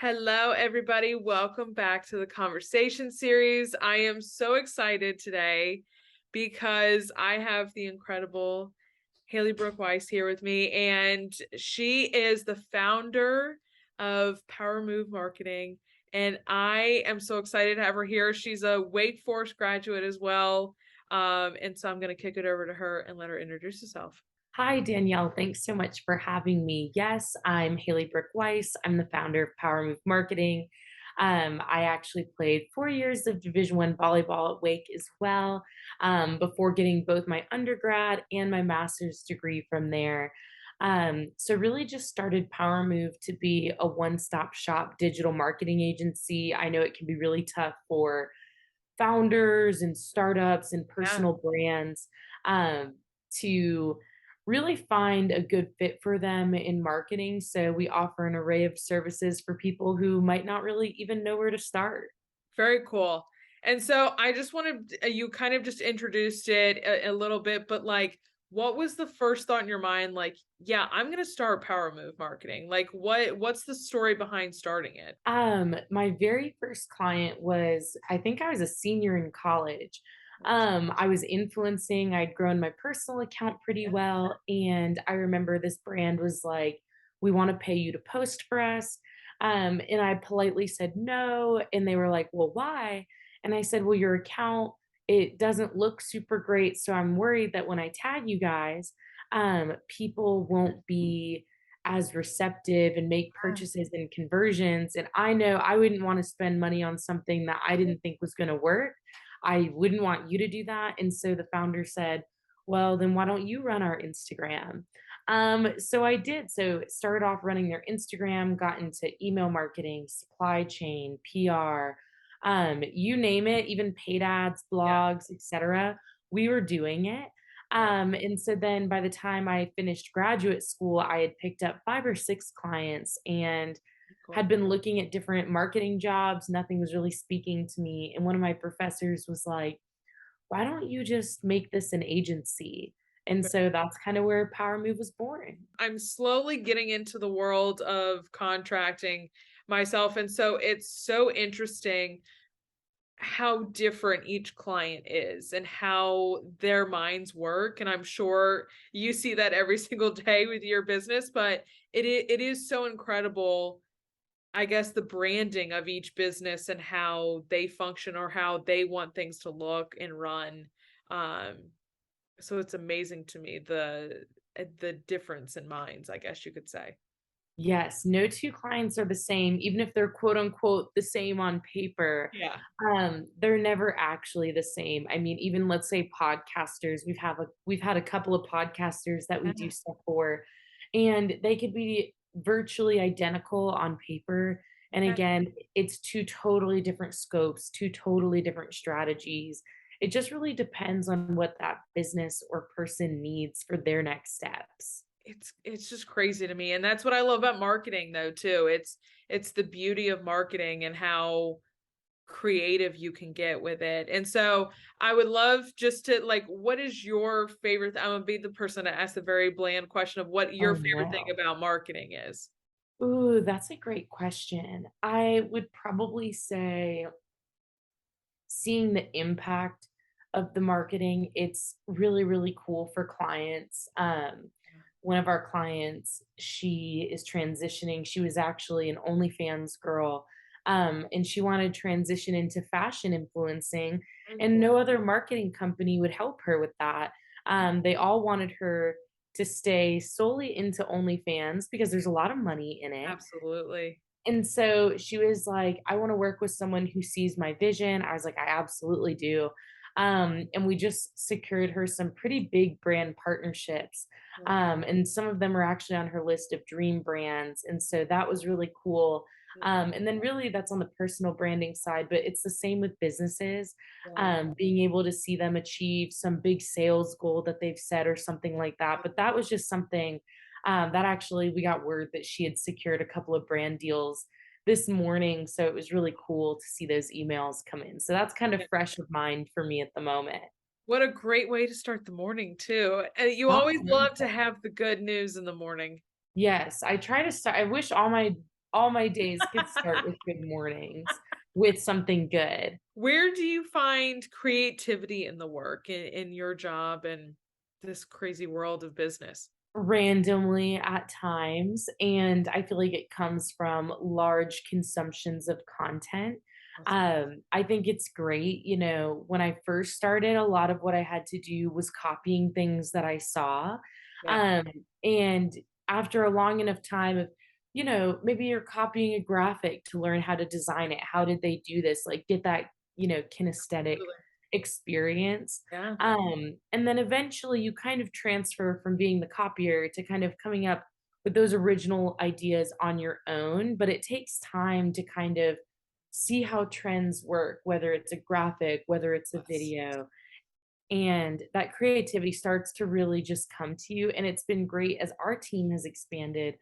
Hello, everybody. Welcome back to the conversation series. I am so excited today because I have the incredible Hailey Brooke Weiss here with me, and she is the founder of Power Move Marketing. And I am so excited to have her here. She's a Wake Forest graduate as well. And so I'm going to kick it over to her and let her introduce herself. Hi, Danielle. Thanks so much for having me. Yes, I'm Hailey Brooke Weiss. I'm the founder of Power Move Marketing. I actually played 4 years of Division I volleyball at Wake as well, before getting both my undergrad and my master's degree from there. So really just started Power Move to be a one-stop shop digital marketing agency. I know it can be really tough for founders and startups and Yeah. personal brands to really find a good fit for them in marketing. So we offer an array of services for people who might not really even know where to start. Very cool. And so I just wanted you kind of just introduced it a little bit, but like, what was the first thought in your mind? Like, yeah, I'm going to start Power Move Marketing. Like, what's the story behind starting it? My very first client was, I think I was a senior in college. I was influencing, I'd grown my personal account pretty Yeah. well. And I remember this brand was like, we want to pay you to post for us. And I politely said no. And they were like, well, why? And I said, well, your account, it doesn't look super great. So I'm worried that when I tag you guys, people won't be as receptive and make purchases and conversions. And I know I wouldn't want to spend money on something that I didn't think was going to work. I wouldn't want you to do that. And so the founder said, well, then why don't you run our Instagram? So I did. So started off running their Instagram, got into email marketing, supply chain, PR, you name it, even paid ads, Yeah. blogs, etc. We were doing it. Yeah. And so then by the time I finished graduate school, I had picked up 5 or 6 clients and had Cool. been looking at different marketing jobs. Nothing was really speaking to me. And one of my professors was like, why don't you just make this an agency? And so that's kind of where Power Move was born. I'm slowly getting into the world of contracting myself. And so it's so interesting how different each client is and how their minds work. And I'm sure you see that every single day with your business, but it is so incredible, I guess, the branding of each business and how they function or how they want things to look and run. Um, so it's amazing to me the difference in minds, I guess you could say. Yes, no two clients are the same, even if they're quote unquote the same on paper. Yeah. They're never actually the same. I mean, even let's say podcasters, we've had a couple of podcasters that we do Yeah. stuff for, and they could be virtually identical on paper. And Yeah. again, it's two totally different scopes, two totally different strategies. It just really depends on what that business or person needs for their next steps. It's just crazy to me, and that's what I love about marketing though too. It's the beauty of marketing and how creative you can get with it. And so I would love just to like, what is your favorite I'm gonna be the person to ask the very bland question of what your Oh favorite thing no. about marketing is. Ooh, that's a great question. I would probably say seeing the impact of the marketing, it's really, really cool for clients. One of our clients, she is transitioning. She was actually an OnlyFans girl, and she wanted to transition into fashion influencing, Very and cool. no other marketing company would help her with that. They all wanted her to stay solely into OnlyFans because there's a lot of money in it, Absolutely. and so she was like, I want to work with someone who sees my vision. I was like, I absolutely do. And we just secured her some pretty big brand partnerships. Yeah. And some of them are actually on her list of dream brands. And so that was really cool. And then, really, that's on the personal branding side, but it's the same with businesses. Yeah. Being able to see them achieve some big sales goal that they've set or something like that. But that was just something that actually, we got word that she had secured a couple of brand deals this morning. So it was really cool to see those emails come in. So that's kind of Yeah. fresh of mind for me at the moment. What a great way to start the morning too. And you Oh, always yeah. love to have the good news in the morning. Yes, I try to start. I wish all my all my days could start with good mornings, with something good. Where do you find creativity in the work, in your job and this crazy world of business? Randomly at times, and I feel like it comes from large consumptions of content. Awesome. I think it's great, when I first started, a lot of what I had to do was copying things that I saw, Yeah. um, and after a long enough time of, maybe you're copying a graphic to learn how to design it. How did they do this? Like, get that, kinesthetic Absolutely. experience. Yeah. And then eventually you kind of transfer from being the copier to kind of coming up with those original ideas on your own. But it takes time to kind of see how trends work, whether it's a graphic, whether it's a Yes. video. And that creativity starts to really just come to you. And it's been great as our team has expanded.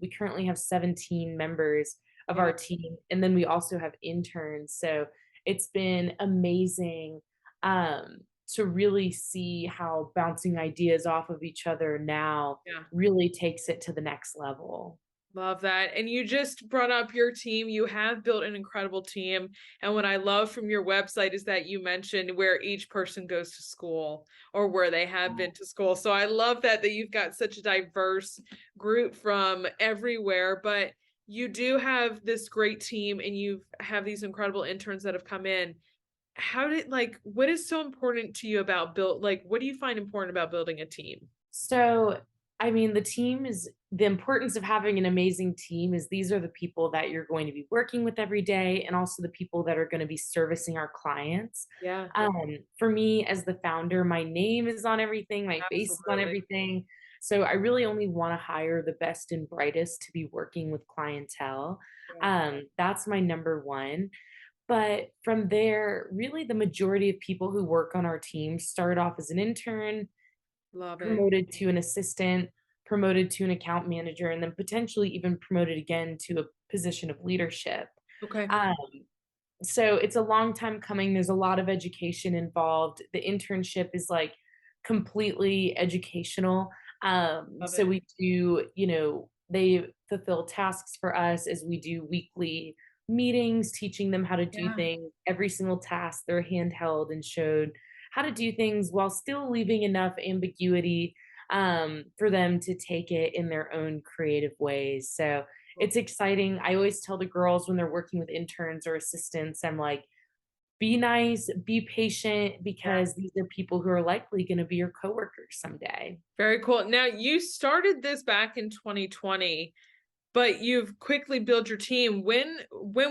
We currently have 17 members of our Wow. team, and then we also have interns. So it's been amazing um, to really see how bouncing ideas off of each other now Yeah. really takes it to the next level. Love that. And you just brought up your team. You have built an incredible team. And what I love from your website is that you mentioned where each person goes to school or where they have been to school. So I love that you've got such a diverse group from everywhere, but you do have this great team and you have these incredible interns that have come in. How did what is so important to you about what do you find important about building a team? So, I mean, the importance of having an amazing team is these are the people that you're going to be working with every day and also the people that are going to be servicing our clients. Yeah, For me, as the founder, my name is on everything, my face is on absolutely. everything. So I really only want to hire the best and brightest to be working with clientele. Yeah, That's my number one. But from there, really the majority of people who work on our team start off as an intern, love it. promoted to an assistant, promoted to an account manager, and then potentially even promoted again to a position of leadership. Okay. Um, so it's a long time coming. There's a lot of education involved. The internship is like completely educational. Love So it. we do, they fulfill tasks for us as we do weekly meetings, teaching them how to do Yeah. things. Every single task, they're handheld and showed how to do things while still leaving enough ambiguity for them to take it in their own creative ways. So Cool. it's exciting. I always tell the girls when they're working with interns or assistants, I'm like, be nice, be patient, Yeah. because these are people who are likely going to be your coworkers someday. Very cool. Now you started this back in 2020, but you've quickly built your team. When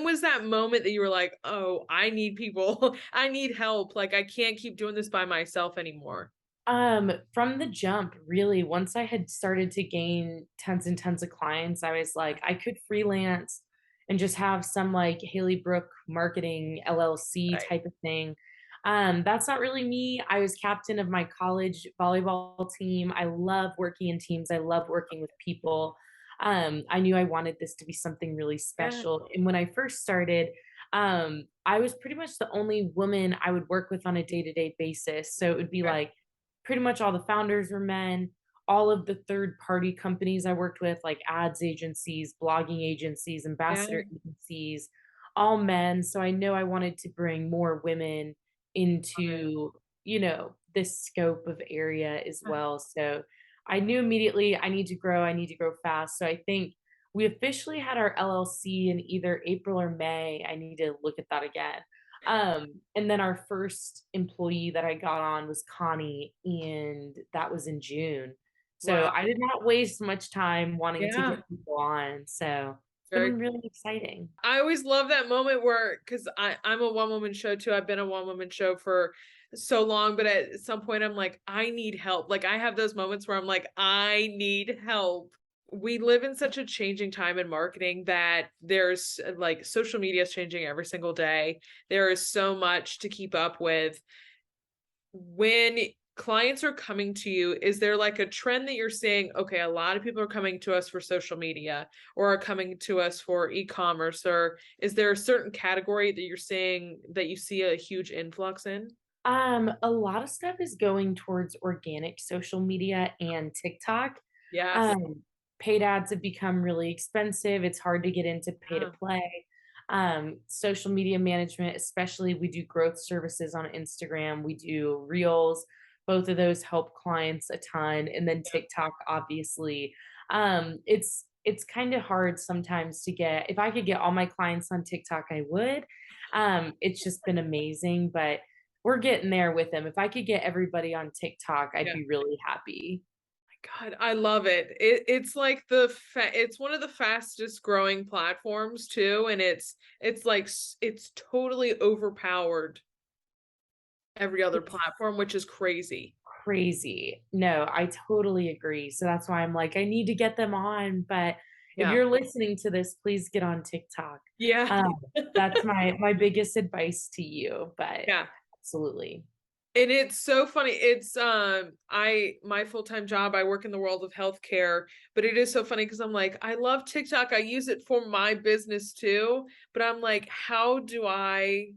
was that moment that you were like, "Oh, I need people. I need help. Like I can't keep doing this by myself anymore." From the jump, really, once I had started to gain tons and tons of clients, I was like, I could freelance and just have some like Hailey Brooke marketing LLC Right. type of thing. That's not really me. I was captain of my college volleyball team. I love working in teams. I love working with people. I knew I wanted this to be something really Yeah. special. And when I first started, I was pretty much the only woman I would work with on a day-to-day basis. So it would be Okay. like pretty much all the founders were men. All of the third party companies I worked with, like ads agencies, blogging agencies, Yeah. ambassador agencies, all men. So I know I wanted to bring more women Love it. into, this scope of area as Uh, well. So I knew immediately I need to grow fast. So I think we officially had our LLC in either April or May. I need to look at that again. And then our first employee that I got on was Connie, and that was in June. So Wow. I did not waste much time wanting to Yeah. get people on. So it's Very been really exciting. I always love that moment where because I'm a one woman show too. I've been a one woman show for so long, but at some point I'm like, I need help. Like I have those moments where I'm like, I need help. We live in such a changing time in marketing that there's social media is changing every single day. There is so much to keep up with. When clients are coming to you, is there like a trend that you're seeing? Okay, a lot of people are coming to us for social media or are coming to us for e-commerce, or is there a certain category that you're seeing that you see a huge influx in? A lot of stuff is going towards organic social media and TikTok. Yes. Um, paid ads have become really expensive. It's hard to get into pay to Yeah. play. Social media management, especially we do growth services on Instagram, we do reels. Both of those help clients a ton. And then TikTok, obviously. It's kind of hard sometimes to get, if I could get all my clients on TikTok, I would. It's just been amazing, but we're getting there with them. If I could get everybody on TikTok, I'd Yeah. be really happy. God, I love it. It's like it's one of the fastest growing platforms too, and it's like it's totally overpowered every other It's platform, which is crazy. crazy. No, I totally agree. So that's why I'm like, I need to get them on. But if Yeah. you're listening to this, please get on TikTok. Yeah. Um, that's my biggest advice to you. But Yeah. absolutely. And it's so funny. It's I my full-time job, I work in the world of healthcare, but it is so funny because I'm like, I love TikTok. I use it for my business too, but I'm like, how do I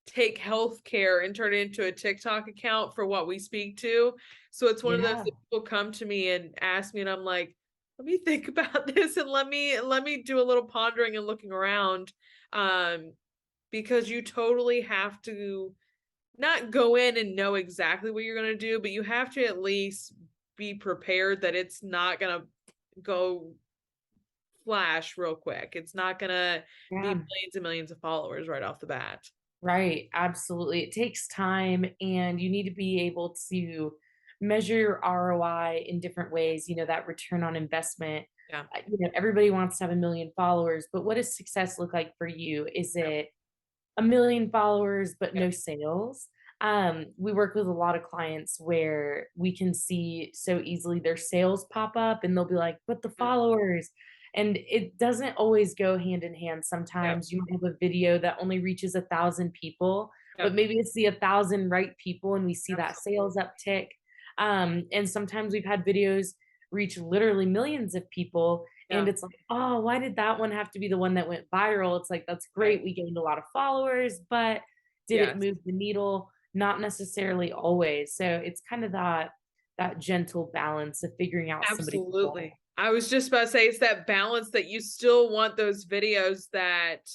take healthcare and turn it into a TikTok account for what we speak to? So it's one of those Yeah. that people come to me and ask me, and I'm like, let me think about this and let me do a little pondering and looking around. Um, because you totally have to not go in and know exactly what you're gonna do, but you have to at least be prepared that it's not gonna go flash real quick. It's not gonna be Yeah. millions and millions of followers right off the bat. Right, absolutely. It takes time and you need to be able to measure your ROI in different ways, that return on investment. Yeah, Everybody wants to have a million followers, but what does success look like for you? Is yeah, it a million followers but yeah, no sales? We work with a lot of clients where we can see so easily their sales pop up and they'll be like, but the mm, followers. And it doesn't always go hand in hand. yeah, Sometimes you might have a video that only reaches 1,000 people, yeah, but maybe it's the 1,000 right people and we see that sales absolutely. uptick. And sometimes we've had videos reach literally millions of people and Yeah, it's like, oh, why did that one have to be the one that went viral? It's like, that's right. great. We gained a lot of followers, but did it Yes, move the needle? Not necessarily always. So it's kind of that gentle balance of figuring out somebody's absolutely. goal. I was just about to say it's that balance that you still want those videos that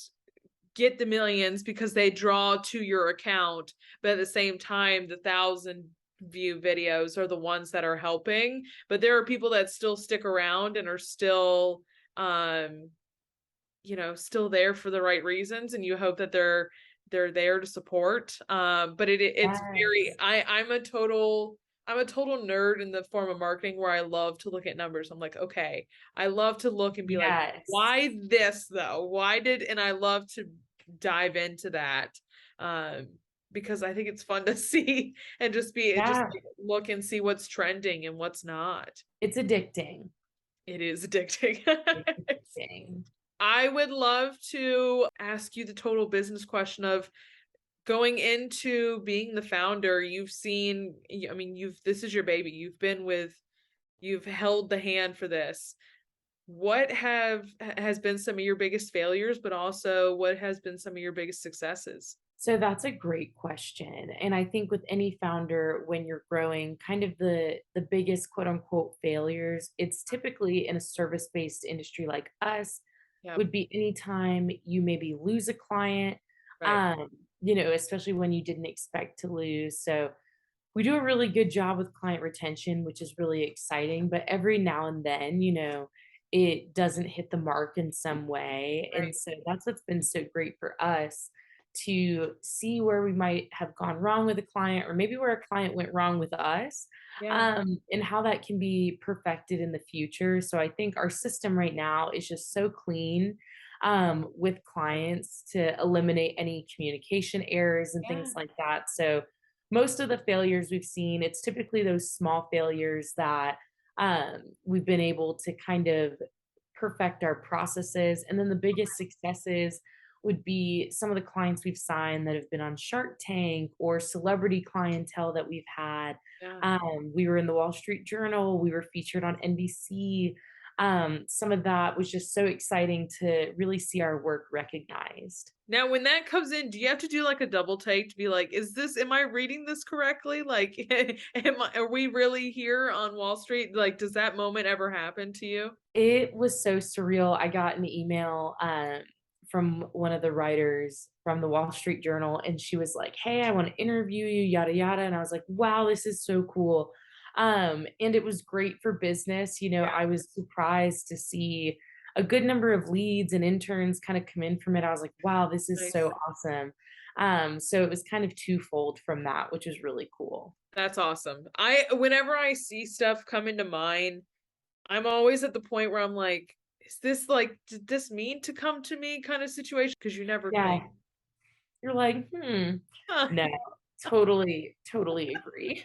get the millions because they draw to your account, but at the same time, the 1,000 view videos are the ones that are helping. But there are people that still stick around and are still, um, still there for the right reasons, and you hope that they're there to support. But it's very Yes. I'm a total nerd in the form of marketing where I love to look at numbers. I'm like, okay, I love to look and be like, Yes. why this though? And I love to dive into that. Um, because I think it's fun to see and just Yeah. like, look and see what's trending and what's not. It's addicting. It is addicting. It's addicting. I would love to ask you the total business question of going into being the founder. You've seen, I mean, this is your baby. You've held the hand for this. What has been some of your biggest failures, but also what has been some of your biggest successes? So that's a great question. And I think with any founder, when you're growing, kind of the biggest quote unquote failures, it's typically in a service-based industry like us, Yeah, would be anytime you maybe lose a client, right. um, especially when you didn't expect to lose. So we do a really good job with client retention, which is really exciting. But every now and then, it doesn't hit the mark in some way. Right. And so that's what's been so great for us to see where we might have gone wrong with a client, or maybe where a client went wrong with us, Yeah. and how that can be perfected in the future. So I think our system right now is just so clean, with clients to eliminate any communication errors and Yeah. things like that. So most of the failures we've seen, it's typically those small failures that, we've been able to kind of perfect our processes. And then the biggest successes would be some of the clients we've signed that have been on Shark Tank, or celebrity clientele that we've had. Yeah. We were in the Wall Street Journal, we were featured on NBC. Some of that was just so exciting to really see our work recognized. Now, when that comes in, do you have to do like a double take to be like, is this, am I reading this correctly? Like, are we really here on Wall Street? Like, does that moment ever happen to you? It was so surreal. I got an email, from one of the writers from the Wall Street Journal, and she was like, "Hey, I wanna interview you, yada, yada," and I was like, "Wow, this is so cool." And it was great for business, Yeah, I was surprised to see a good number of leads and interns kinda come in from it. I was like, "Wow, this is so nice. awesome." So it was kind of twofold from that, which was really cool. That's awesome. Whenever I see stuff come into mine, I'm always at the point where I'm like, is this like, did this mean to come to me kind of situation? Because you never think, Yeah. You're like, "Hmm, huh, no." Totally, totally agree.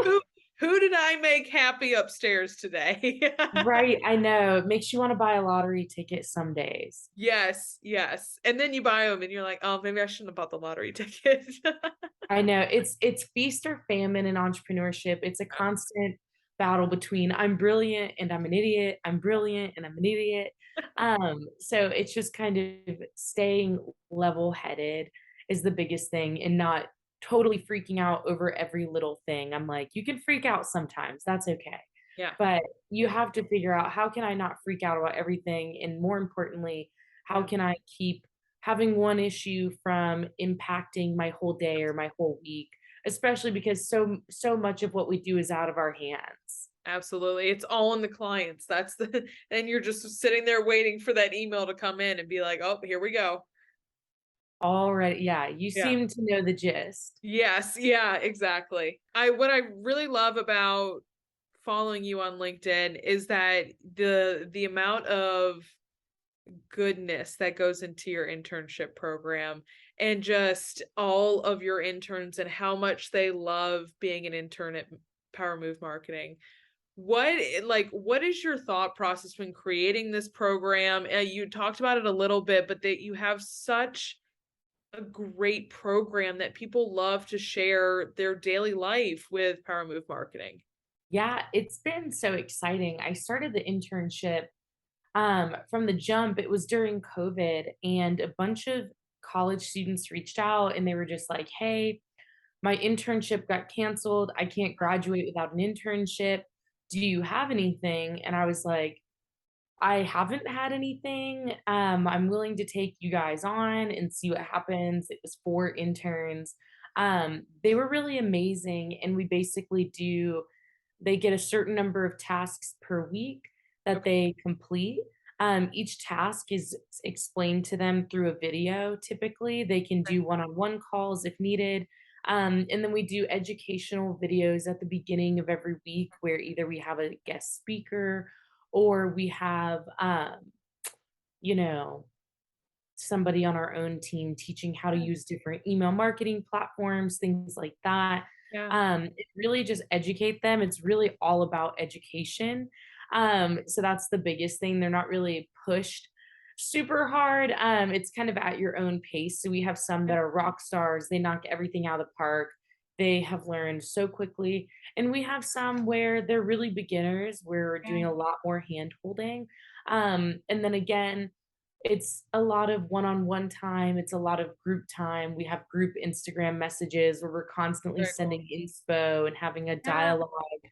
who who did I make happy upstairs today? Right, I know, it makes you wanna buy a lottery ticket some days. Yes, yes. And then you buy them and you're like, oh, maybe I shouldn't have bought the lottery ticket. I know, it's feast or famine in entrepreneurship, it's a constant battle between, "I'm brilliant and I'm an idiot, I'm brilliant and I'm an idiot." So it's just kind of staying level-headed is the biggest thing and not totally freaking out over every little thing. I'm like, "You can freak out sometimes, that's okay." Yeah, But you have to figure out, how can I not freak out about everything? And more importantly, how yeah. can I keep having one issue from impacting my whole day or my whole week, especially because so much of what we do is out of our hands. Absolutely. It's all in the clients. That's the and you're just sitting there waiting for that email to come in and be like, "Oh, here we go." Already, yeah, you Yeah. seem to know the gist. Yes, yeah, exactly. I what I really love about following you on LinkedIn is that the amount of goodness that goes into your internship program and just all of your interns and how much they love being an intern at Power Move Marketing. What is your thought process when creating this program? You talked about it a little bit, but that you have such a great program that people love to share their daily life with Power Move Marketing. Yeah, it's been so exciting. I started the internship, from the jump. It was during COVID, and a bunch of college students reached out and they were just like, "Hey, my internship got canceled. I can't graduate without an internship. Do you have anything?" And I was like, "I haven't had anything. I'm willing to take you guys on and see what happens." It was 4 interns. They were really amazing, and we basically do, they get a certain number of tasks per week that Okay, they complete. Each task is explained to them through a video typically. They can okay, do one-on-one calls if needed. And then we do educational videos at the beginning of every week where either we have a guest speaker or we have, you know, somebody on our own team teaching how to yeah, use different email marketing platforms, things like that. yeah, It really just educate them. It's really all about education. So that's the biggest thing. They're not really pushed super hard. It's kind of at your own pace. So we have some yeah, that are rock stars. They knock everything out of the park. They have learned so quickly. And we have some where they're really beginners. We're yeah, doing a lot more hand holding. And then again, it's a lot of one-on-one time, it's a lot of group time. We have group Instagram messages where we're constantly very cool. sending inspo and having a Yeah, dialogue,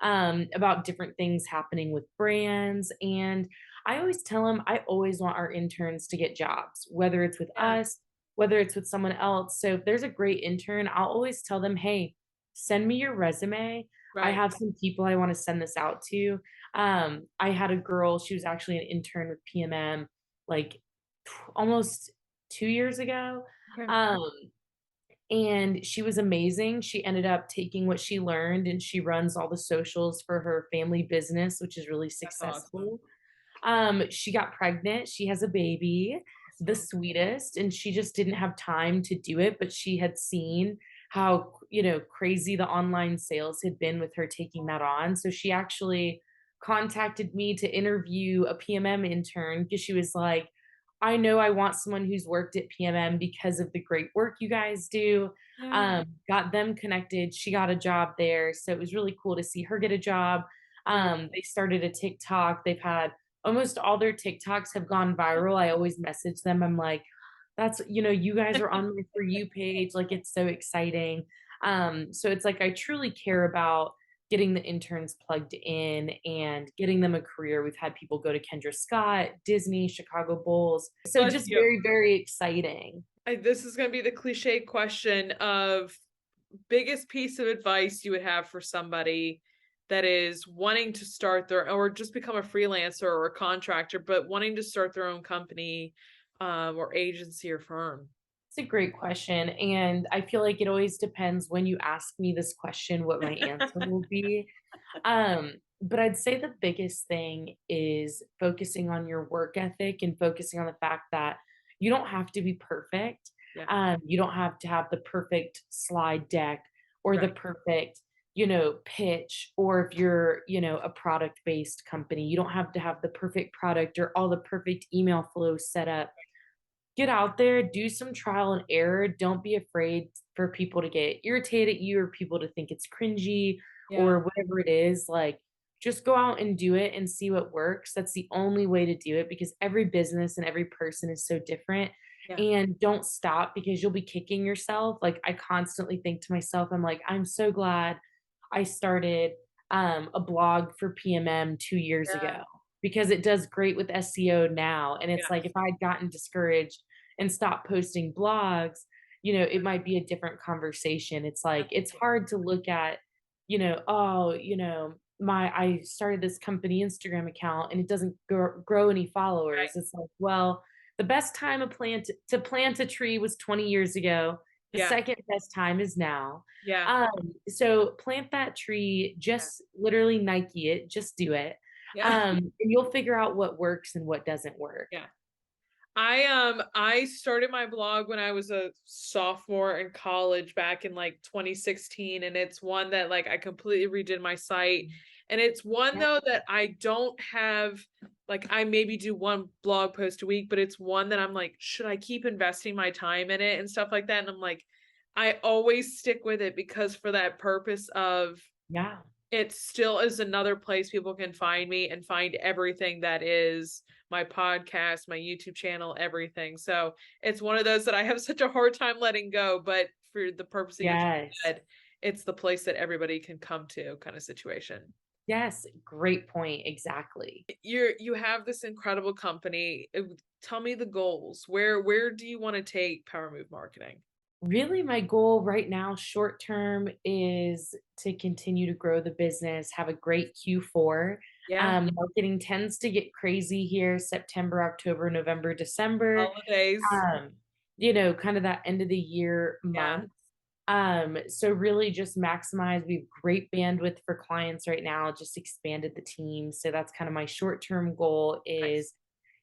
about different things happening with brands, and I always tell them I always want our interns to get jobs, whether it's with yeah, us, whether it's with someone else. So if there's a great intern, I'll always tell them, "Hey, send me your resume. I right. have some people I wanna send this out to." I had a girl, she was actually an intern with PMM, like, almost 2 years ago, Okay, um, and she was amazing. She ended up taking what she learned, and she runs all the socials for her family business, which is really that's awesome. successful. She got pregnant, she has a baby, the Awesome. sweetest, and she just didn't have time to do it, but she had seen how, crazy the online sales had been with her taking that on, so she actually contacted me to interview a PMM intern because she was like, "I know I want someone who's worked at PMM because of the great work you guys do." Yeah, Got them connected, she got a job there, so it was really cool to see her get a job. very They started a TikTok, they've had almost all their TikToks have gone viral. I always message them. I'm like, that's, you guys are on my For You page. Like, it's so exciting. So it's like I truly care about getting the interns plugged in and getting them a career. We've had people go to Kendra Scott, Disney, Chicago Bulls. So Bless just you. very, very exciting. This is going to be the cliche question of biggest piece of advice you would have for somebody that is wanting to start their or just become a freelancer or a contractor, but wanting to start their own company or agency or firm. It's a great question. And I feel like it always depends when you ask me this question, what my answer will be. But I'd say the biggest thing is focusing on your work ethic and focusing on the fact that you don't have to be perfect. Yeah. You don't have to have the perfect slide deck or the Right. perfect, pitch, or if you're, a product based company, you don't have to have the perfect product or all the perfect email flows set up. Get out there, do some trial and error. Don't be afraid for people to get irritated at you or people to think it's cringy Yeah. or whatever it is. Like, just go out and do it and see what works. That's the only way to do it because every business and every person is so different. Yeah. And don't stop because you'll be kicking yourself. Like, I constantly think to myself, I'm like, I'm so glad I started a blog for PMM 2 years Yeah. ago because it does great with SEO now. And it's like Yes. if I'd gotten discouraged and stopped posting blogs, it might be a different conversation. It's like it's hard to look at, oh, my I started this company Instagram account and it doesn't grow any Right. followers. It's like, well, the best time to plant a tree was 20 years ago. The Yeah. second best time is now. Yeah. So plant that tree, Yeah. just literally Nike it, just do it. Yeah. And you'll figure out what works and what doesn't work. Yeah. I started my blog when I was a sophomore in college back in like 2016, and it's one that like I completely redid my site, and it's one Yeah. though that I don't have, like I maybe do one blog post a week, but it's one that I'm like, should I keep investing my time in it and stuff like that? And I'm like, I always stick with it because for that purpose of Yeah. it still is another place people can find me and find everything that is my podcast, my YouTube channel, everything. So it's one of those that I have such a hard time letting go, but for the purpose that you just Yes. said, it's the place that everybody can come to kind of situation. Yes. Great point. Exactly. You have this incredible company. Tell me the goals. Where do you want to take Power Move Marketing? Really, my goal right now, short term, is to continue to grow the business, have a great Q4. Yeah, Marketing tends to get crazy here September, October, November, December. holidays. Um, kind of that end of the year Yeah, month. So really just maximize. We have great bandwidth for clients right now, just expanded the team. So that's kind of my short-term goal nice. is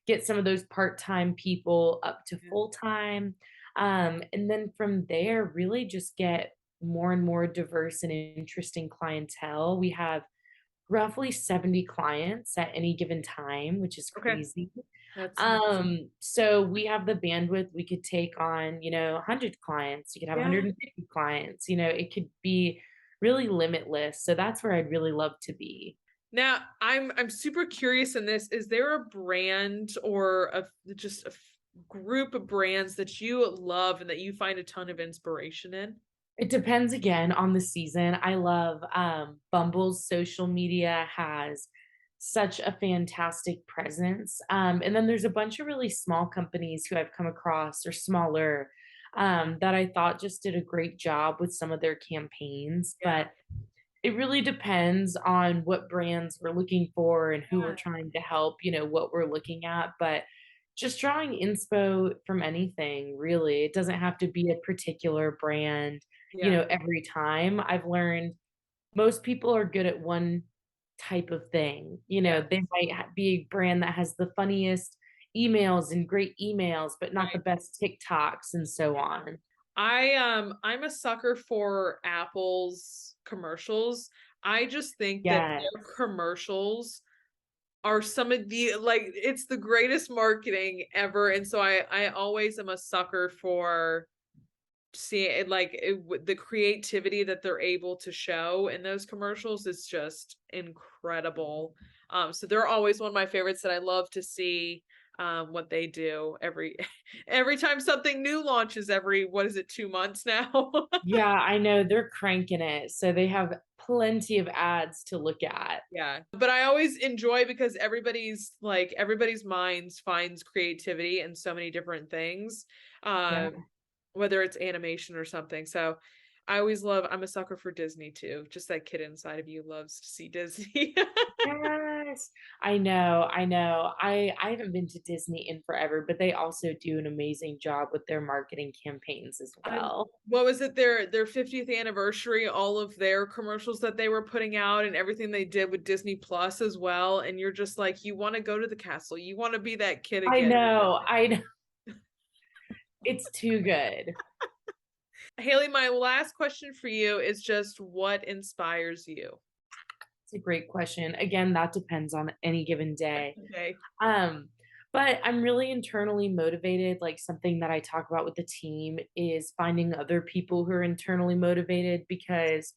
get some of those part-time people up to Yeah, full-time. And then from there, really just get more and more diverse and interesting clientele. We have roughly 70 clients at any given time, which is okay, crazy. that's amazing. So we have the bandwidth, we could take on, 100 clients, you could have Yeah. 150 clients, it could be really limitless. So that's where I'd really love to be. Now, I'm super curious in this. Is there a brand or just group of brands that you love and that you find a ton of inspiration in? It depends again on the season. I love Bumble's social media has such a fantastic presence. And then there's a bunch of really small companies who I've come across or smaller that I thought just did a great job with some of their campaigns. Yeah. But it really depends on what brands we're looking for and who we're Yeah. trying to help, what we're looking at. But just drawing inspo from anything, really. It doesn't have to be a particular brand, Yeah. every time. I've learned most people are good at one type of thing. Yeah. They might be a brand that has the funniest emails and great emails, but not the Right. best TikToks and so on. I'm a sucker for Apple's commercials. I just think that their Yes. commercials are some of the like it's the greatest marketing ever. And so I always am a sucker for see it the creativity that they're able to show in those commercials is just incredible. So they're always one of my favorites that I love to see what they do every every time something new launches every what is it 2 months now. Yeah, I know, they're cranking it, so they have plenty of ads to look at. Yeah, but I always enjoy because everybody's minds finds creativity in so many different things, Yeah. whether it's animation or something. So I always love. I'm a sucker for Disney too. Just that kid inside of you loves to see Disney. Yes. I know, I know. I haven't been to Disney in forever, but they also do an amazing job with their marketing campaigns as I well. what was it, their 50th anniversary, all of their commercials that they were putting out and everything they did with Disney Plus as well, and you're just like, you wanna go to the castle, you wanna be that kid I again. know, I know. It's too good. Haley, my last question for you is just what inspires you? It's a great question. Again, that depends on any given day. Okay. Um, but I'm really internally motivated. Like something that I talk about with the team is finding other people who are internally motivated because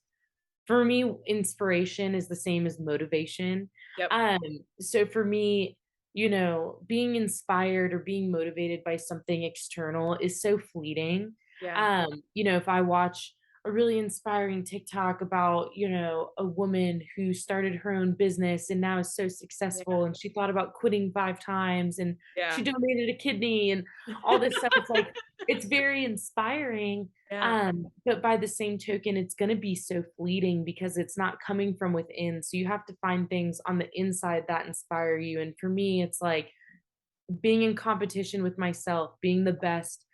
for me, inspiration is the same as motivation. Yep. Um, so for me, being inspired or being motivated by something external is so fleeting. Yeah. If I watch a really inspiring TikTok about, a woman who started her own business and now is so Yeah. successful and she thought about quitting 5 times and she Yeah. donated a kidney and all this stuff, it's like it's very inspiring, Yeah. but by the same token, it's gonna be so fleeting because it's not coming from within. So you have to find things on the inside that inspire you. And for me, it's like being in competition with myself, being the best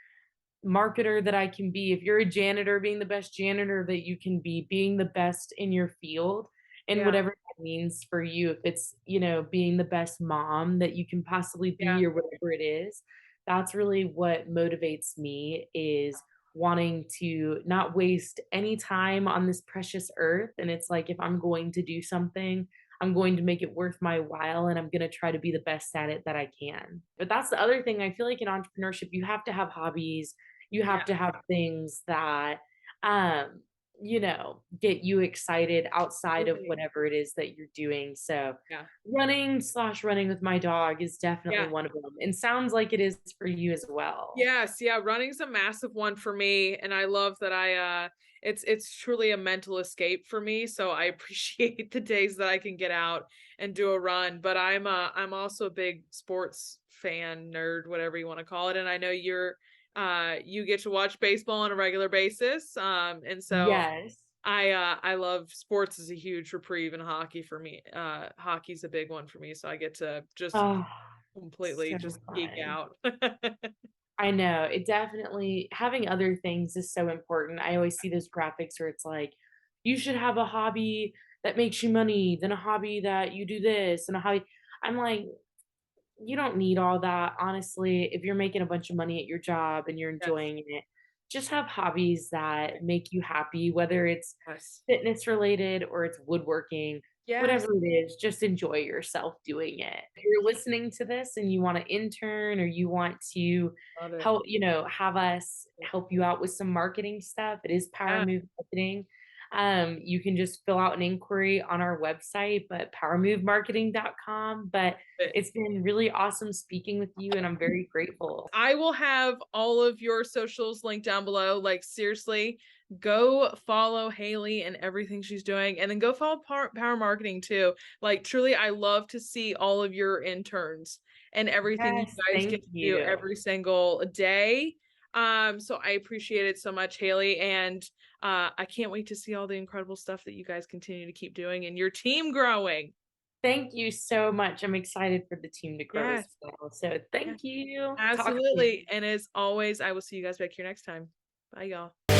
marketer that I can be. If you're a janitor, being the best janitor that you can be, being the best in your field and Yeah. whatever that means for you. If it's, being the best mom that you can possibly Yeah. be or whatever it is, that's really what motivates me is wanting to not waste any time on this precious earth. And it's like if I'm going to do something, I'm going to make it worth my while and I'm going to try to be the best at it that I can. But that's the other thing. I feel like in entrepreneurship, you have to have hobbies, you have Yeah. to have things that, um, get you excited outside of Right. whatever it is that you're doing. So, Yeah. running with my dog is definitely Yeah. one of them, and sounds like it is for you as well. Yes, yeah, running's a massive one for me, and I love that it's truly a mental escape for me, so I appreciate the days that I can get out and do a run, but I'm also a big sports fan, nerd, whatever you wanna call it, and I know you get to watch baseball on a regular basis, and so Yes. I love sports is a huge reprieve, and hockey for me, hockey's a big one for me, so I get to just Oh, completely so just geek fun. out. I know, it definitely having other things is so important. I always see those graphics where it's like, "You should have a hobby that makes you money, then a hobby that you do this, and a hobby." I'm like, "You don't need all that, honestly. If you're making a bunch of money at your job and you're Yes. enjoying it, just have hobbies that make you happy, whether it's Yes. fitness related or it's woodworking, Yes. whatever it is, just enjoy yourself doing it. If you're listening to this and you want to intern or you want to Love it. help, have us help you out with some marketing stuff, it is Power Yeah. Move Marketing. You can just fill out an inquiry on our website, but powermovemarketing.com. But It it's been really awesome speaking with you, and I'm very grateful. I will have all of your socials linked down below. Like, seriously, go follow Haley and everything she's doing, and then go follow Power Marketing too. Like, truly, I love to see all of your interns and everything you Yes, guys get thank to do you. every single day. So I appreciate it so much, Haley, and I can't wait to see all the incredible stuff that you guys continue to keep doing and your team growing. Thank you so much. I'm excited for the team to grow as Yes. well. So Yeah. thank you. Talk Absolutely. soon. And as always, I will see you guys back here next time. Bye, y'all.